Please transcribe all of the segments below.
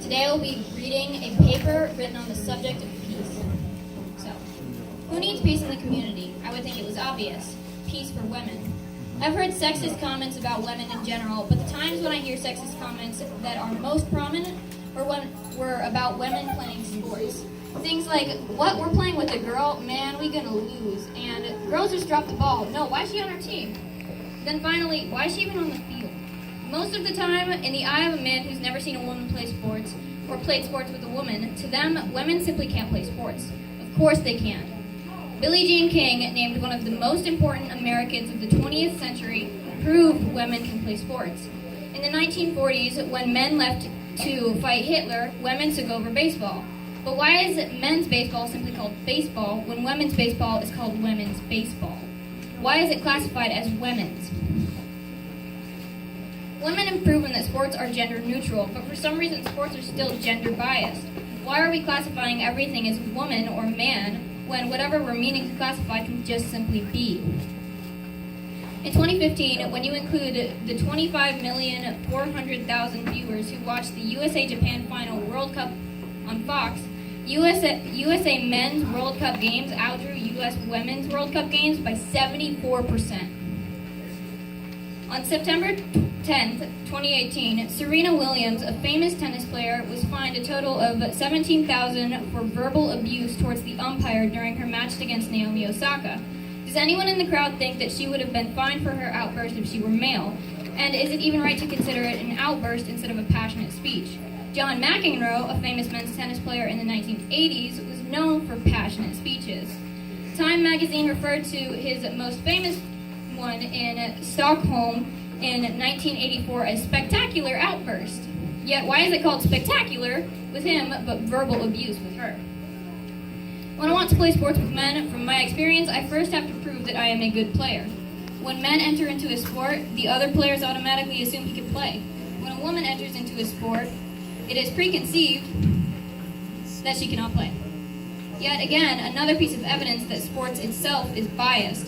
Today I will be reading a paper written on the subject of peace. So, who needs peace in the community? I would think it was obvious. Peace for women. I've heard sexist comments about women in general, but the times when I hear sexist comments that are most prominent were about women playing sports. Things like, what, we're playing with a girl? Man, we gonna lose. And girls just dropped the ball. No, why is she on our team? Then finally, why is she even on the field? Most of the time, in the eye of a man who's never seen a woman play sports, or played sports with a woman, to them, women simply can't play sports. Of course they can. Billie Jean King, named one of the most important Americans of the 20th century, proved women can play sports. In the 1940s, when men left to fight Hitler, women took over baseball. But why is men's baseball simply called baseball when women's baseball is called women's baseball? Why is it classified as women's? Women have proven that sports are gender neutral, but for some reason sports are still gender biased. Why are we classifying everything as woman or man when whatever we're meaning to classify can just simply be? In 2015, when you include the 25,400,000 viewers who watched the USA-Japan Final World Cup on Fox, USA Men's World Cup games outdrew US Women's World Cup games by 74%. On September 10th, 2018, Serena Williams, a famous tennis player, was fined a total of $17,000 for verbal abuse towards the umpire during her match against Naomi Osaka. Does anyone in the crowd think that she would have been fined for her outburst if she were male? And is it even right to consider it an outburst instead of a passionate speech? John McEnroe, a famous men's tennis player in the 1980s, was known for passionate speeches. Time magazine referred to his most famous one in Stockholm in 1984 as spectacular outburst. Yet why is it called spectacular with him but verbal abuse with her? When I want to play sports with men, from my experience, I first have to prove that I am a good player. When men enter into a sport, the other players automatically assume he can play. When a woman enters into a sport, it is preconceived that she cannot play. Yet again, another piece of evidence that sports itself is biased.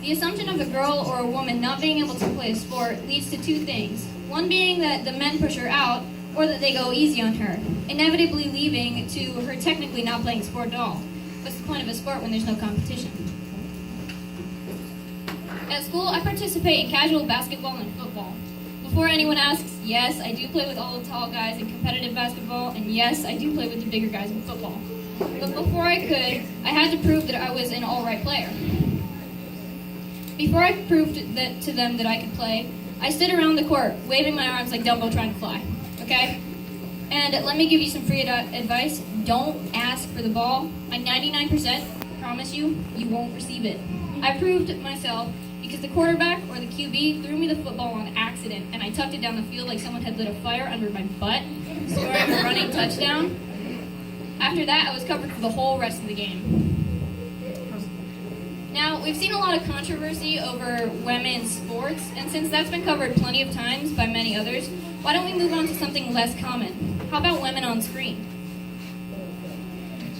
The assumption of a girl or a woman not being able to play a sport leads to two things. One being that the men push her out, or that they go easy on her, inevitably leading to her technically not playing a sport at all. What's the point of a sport when there's no competition? At school, I participate in casual basketball and football. Before anyone asks, yes, I do play with all the tall guys in competitive basketball, and yes, I do play with the bigger guys in football. But before I could, I had to prove that I was an all-right player. Before I proved to them that I could play, I stood around the court, waving my arms like Dumbo trying to fly, okay? And let me give you some free advice. Don't ask for the ball. I 99% promise you, you won't receive it. I proved myself because the quarterback or the QB threw me the football on accident, and I tucked it down the field like someone had lit a fire under my butt, scoring a running touchdown. After that, I was covered for the whole rest of the game. Now, we've seen a lot of controversy over women's sports, and since that's been covered plenty of times by many others, why don't we move on to something less common? How about women on screen?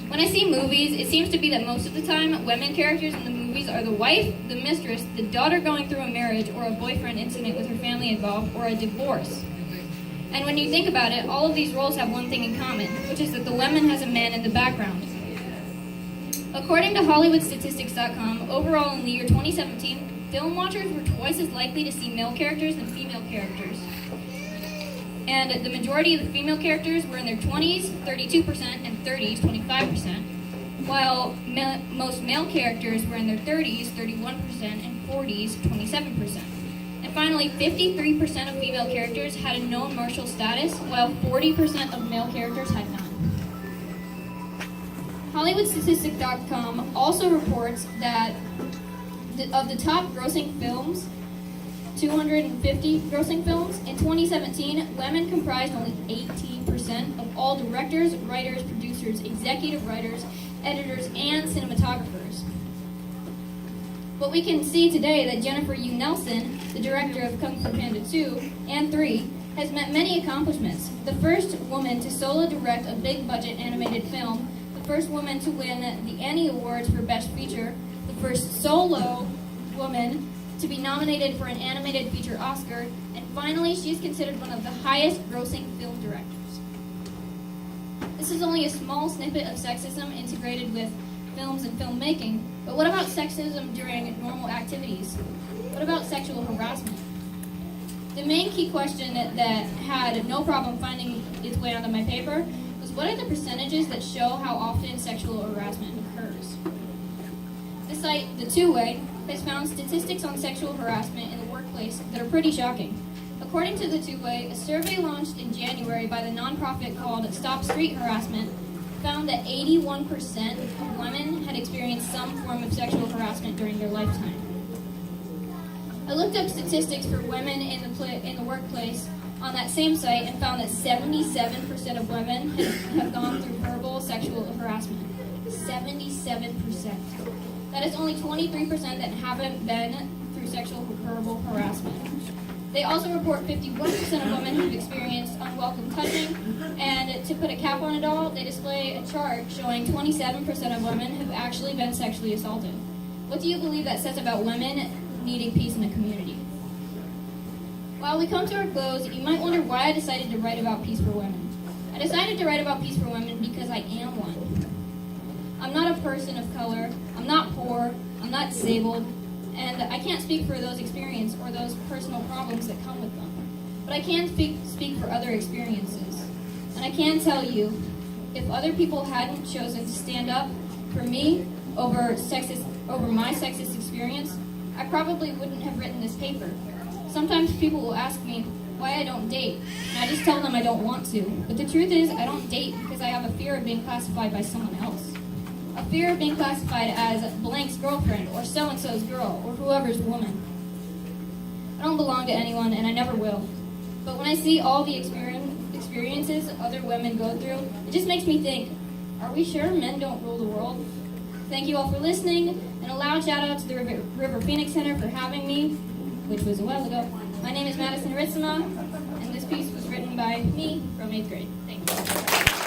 When I see movies, it seems to be that most of the time, women characters in the movies are the wife, the mistress, the daughter going through a marriage, or a boyfriend incident with her family involved, or a divorce. And when you think about it, all of these roles have one thing in common, which is that the woman has a man in the background. According to HollywoodStatistics.com, overall in the year 2017, film watchers were twice as likely to see male characters than female characters. And the majority of the female characters were in their 20s, 32%, and 30s, 25%, while most male characters were in their 30s, 31%, and 40s, 27%. And finally, 53% of female characters had a known martial status, while 40% of male characters had none. HollywoodStatistics.com also reports that of the top grossing films, 250 grossing films, in 2017, women comprised only 18% of all directors, writers, producers, executive writers, editors, and cinematographers. But we can see today that Jennifer Yu Nelson, the director of Kung Fu Panda 2 and 3, has met many accomplishments. The first woman to solo direct a big-budget animated film, the first woman to win the Annie Awards for Best Feature, the first solo woman to be nominated for an animated feature Oscar, and finally, she is considered one of the highest-grossing film directors. This is only a small snippet of sexism integrated with films and filmmaking, but what about sexism during normal activities? What about sexual harassment? The main key question that had no problem finding its way onto my paper was, what are the percentages that show how often sexual harassment occurs? The site, The Two-Way, has found statistics on sexual harassment in the workplace that are pretty shocking. According to The Two-Way, a survey launched in January by the nonprofit called Stop Street Harassment found that 81% of women had experienced some form of sexual harassment during their lifetime. I looked up statistics for women in the workplace on that same site and found that 77% of women have gone through verbal sexual harassment. 77%. That is only 23% that haven't been through sexual verbal harassment. They also report 51% of women who've experienced unwelcome touching, and to put a cap on it all, they display a chart showing 27% of women have actually been sexually assaulted. What do you believe that says about women needing peace in the community? While we come to our close, you might wonder why I decided to write about peace for women. I decided to write about peace for women because I am one. I'm not a person of color, I'm not poor, I'm not disabled, and I can't speak for those experiences or those personal problems that come with them. But I can speak for other experiences. And I can tell you, if other people hadn't chosen to stand up for me over my sexist experience, I probably wouldn't have written this paper. Sometimes people will ask me why I don't date, and I just tell them I don't want to. But the truth is, I don't date because I have a fear of being classified by someone else. A fear of being classified as blank's girlfriend, or so-and-so's girl, or whoever's woman. I don't belong to anyone, and I never will. But when I see all the experiences other women go through, it just makes me think, are we sure men don't rule the world? Thank you all for listening, and a loud shout out to the River Phoenix Center for having me, which was a while ago. My name is Madison Ritzema, and this piece was written by me from 8th grade. Thank you.